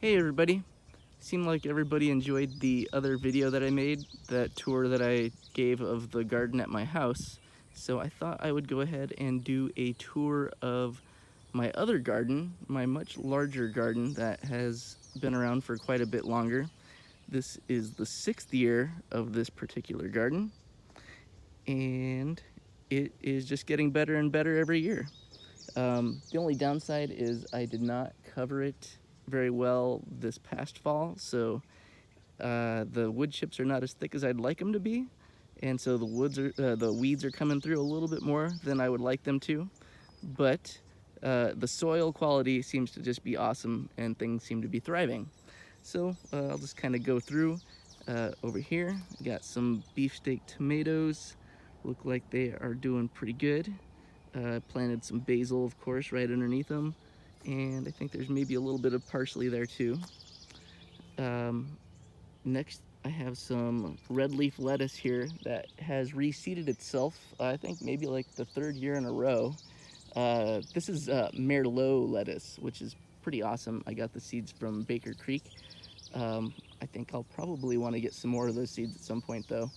Hey everybody! Seemed like everybody enjoyed the other video that I made, that tour that I gave of the garden at my house. So I thought I would go ahead and do a tour of my other garden, my much larger garden that has been around for quite a bit longer. This is the 6th year of this particular garden, and it is just getting better and better every year. The only downside is I did not cover it very well this past fall, so the wood chips are not as thick as I'd like them to be, and so the weeds are coming through a little bit more than I would like them to. But the soil quality seems to just be awesome, and things seem to be thriving. So I'll just kind of go through. Over here, got some beefsteak tomatoes. Look like they are doing pretty good. Planted some basil, of course, right underneath them. And I think there's maybe a little bit of parsley there too. Next, I have some red leaf lettuce here that has reseeded itself, I think maybe like the 3rd year in a row. This is Merlot lettuce, which is pretty awesome. I got the seeds from Baker Creek. I think I'll probably want to get some more of those seeds at some point though.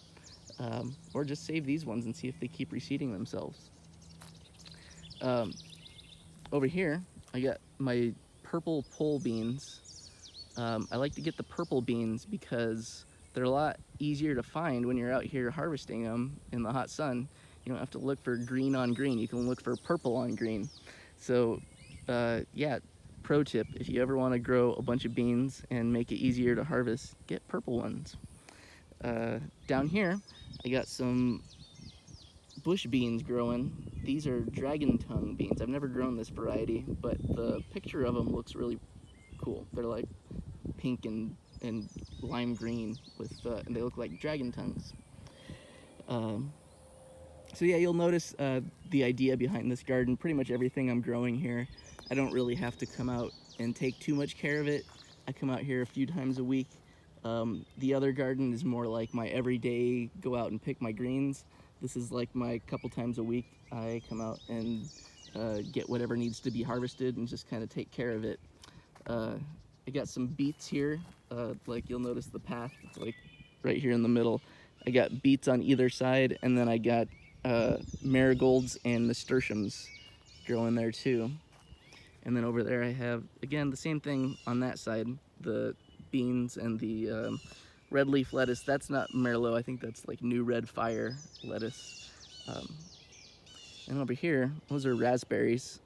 Or just save these ones and see if they keep reseeding themselves. Over here, I got my purple pole beans. I like to get the purple beans because they're a lot easier to find when you're out here harvesting them in the hot sun. You don't have to look for green on green, you can look for purple on green. So yeah, pro tip, if you ever want to grow a bunch of beans and make it easier to harvest, get purple ones. Down here, I got some bush beans growing. These are dragon tongue beans. I've never grown this variety, but the picture of them looks really cool. They're like pink and lime green with, and they look like dragon tongues. So yeah, you'll notice the idea behind this garden. Pretty much everything I'm growing here, I don't really have to come out and take too much care of it. I come out here a few times a week. The other garden is more like my everyday go out and pick my greens. This is like my couple times a week I come out and get whatever needs to be harvested and just kind of take care of it. I got some beets here. Like you'll notice the path, it's like right here in the middle. I got beets on either side, and then I got marigolds and nasturtiums growing there too. And then over there I have, again, the same thing on that side, the beans and the red leaf lettuce. That's not Merlot, I think that's like New Red Fire lettuce. And over here, those are raspberries.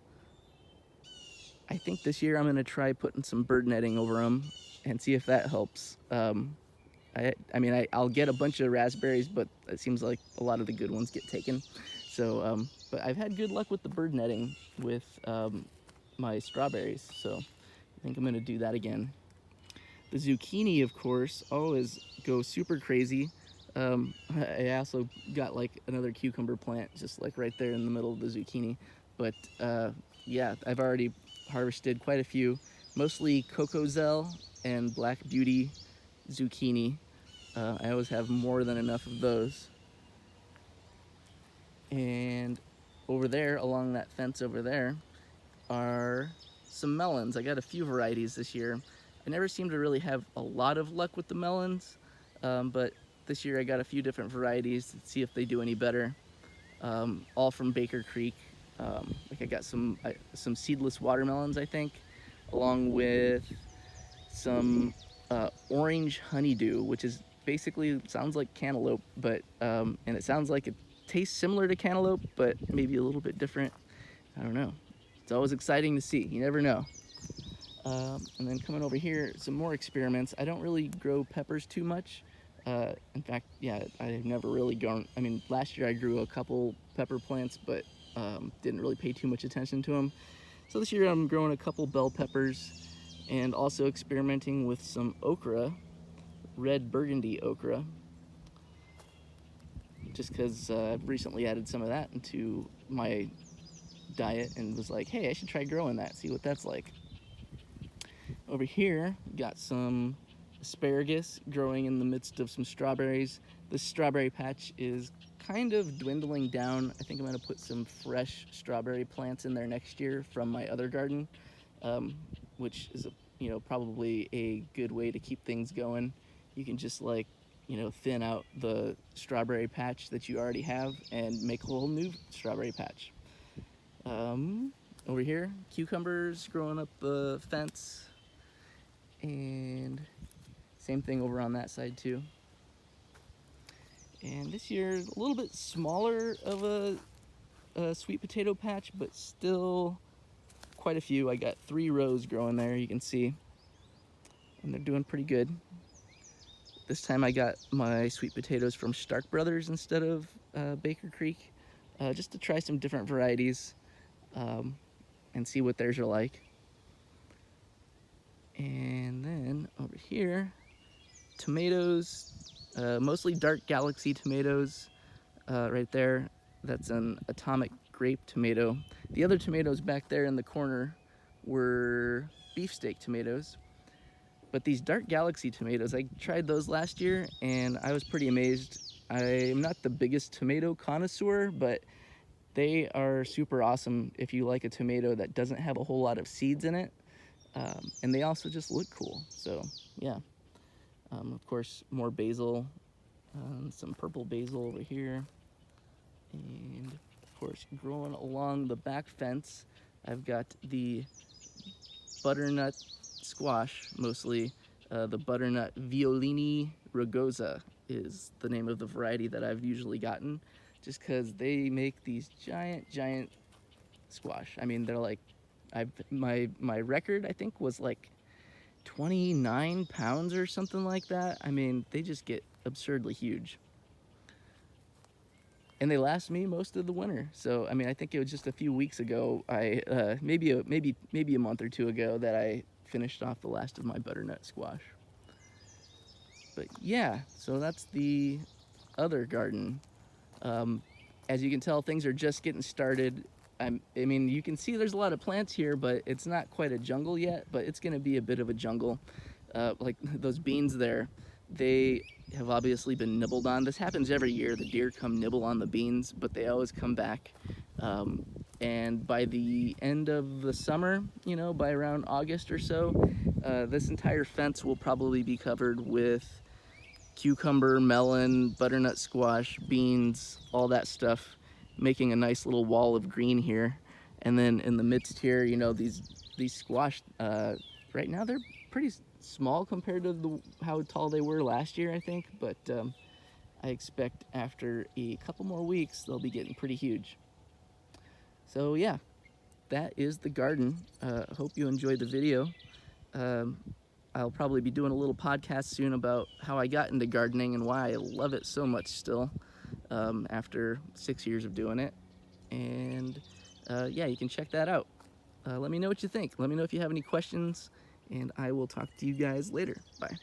I think this year I'm gonna try putting some bird netting over them and see if that helps. I mean, I'll get a bunch of raspberries, but it seems like a lot of the good ones get taken. So, but I've had good luck with the bird netting with my strawberries, so I think I'm gonna do that again. The zucchini, of course, always go super crazy. I also got like another cucumber plant just like right there in the middle of the zucchini. But yeah, I've already harvested quite a few, mostly Cocozelle and Black Beauty zucchini. I always have more than enough of those. And over there, along that fence over there, are some melons. I got a few varieties this year. I never seem to really have a lot of luck with the melons, but this year I got a few different varieties to see if they do any better. All from Baker Creek. Like I got some seedless watermelons, I think, along with some orange honeydew, which is basically sounds like cantaloupe, but and it sounds like it tastes similar to cantaloupe, but maybe a little bit different. I don't know. It's always exciting to see. You never know. And then coming over here, some more experiments. I don't really grow peppers too much. In fact, yeah, I've never really grown. I mean, last year I grew a couple pepper plants, but didn't really pay too much attention to them. So this year I'm growing a couple bell peppers and also experimenting with some okra, red burgundy okra, just because I've recently added some of that into my diet and was like, hey, I should try growing that, see what that's like. Over here, got some asparagus growing in the midst of some strawberries. This strawberry patch is kind of dwindling down. I think I'm gonna put some fresh strawberry plants in there next year from my other garden, which is probably a good way to keep things going. You can just like, thin out the strawberry patch that you already have and make a whole new strawberry patch. Over here, cucumbers growing up the fence, and same thing over on that side too. And this year, a little bit smaller of a sweet potato patch, but still quite a few. I got 3 rows growing there, you can see, and they're doing pretty good. This time I got my sweet potatoes from Stark Brothers instead of Baker Creek, just to try some different varieties and see what theirs are like. And then over here, tomatoes, mostly Dark Galaxy tomatoes right there. That's an Atomic Grape tomato. The other tomatoes back there in the corner were beefsteak tomatoes. But these Dark Galaxy tomatoes, I tried those last year and I was pretty amazed. I'm not the biggest tomato connoisseur, but they are super awesome if you like a tomato that doesn't have a whole lot of seeds in it. And they also just look cool. So yeah, of course, more basil, some purple basil over here. And of course, growing along the back fence, I've got the butternut squash, mostly. The butternut Violini rugosa is the name of the variety that I've usually gotten, just because they make these giant squash. I mean, they're like, my record I think was like 29 pounds or something like that. I mean, they just get absurdly huge. And they last me most of the winter. So I mean, I think it was just a few weeks ago, maybe a month or two ago, that I finished off the last of my butternut squash. But yeah, so that's the other garden. As you can tell, things are just getting started. I mean, you can see there's a lot of plants here, but it's not quite a jungle yet, but it's gonna be a bit of a jungle. Like those beans there, they have obviously been nibbled on. This happens every year. The deer come nibble on the beans, but they always come back. And by the end of the summer, by around August or so, this entire fence will probably be covered with cucumber, melon, butternut squash, beans, all that stuff, making a nice little wall of green here. And then in the midst here, these squash, right now they're pretty small compared to how tall they were last year, I think, but I expect after a couple more weeks they'll be getting pretty huge. So yeah, that is the garden. Hope you enjoyed the video. I'll probably be doing a little podcast soon about how I got into gardening and why I love it so much still, after 6 years of doing it. And yeah, you can check that out. Let me know what you think. Let me know if you have any questions, and I will talk to you guys later. Bye.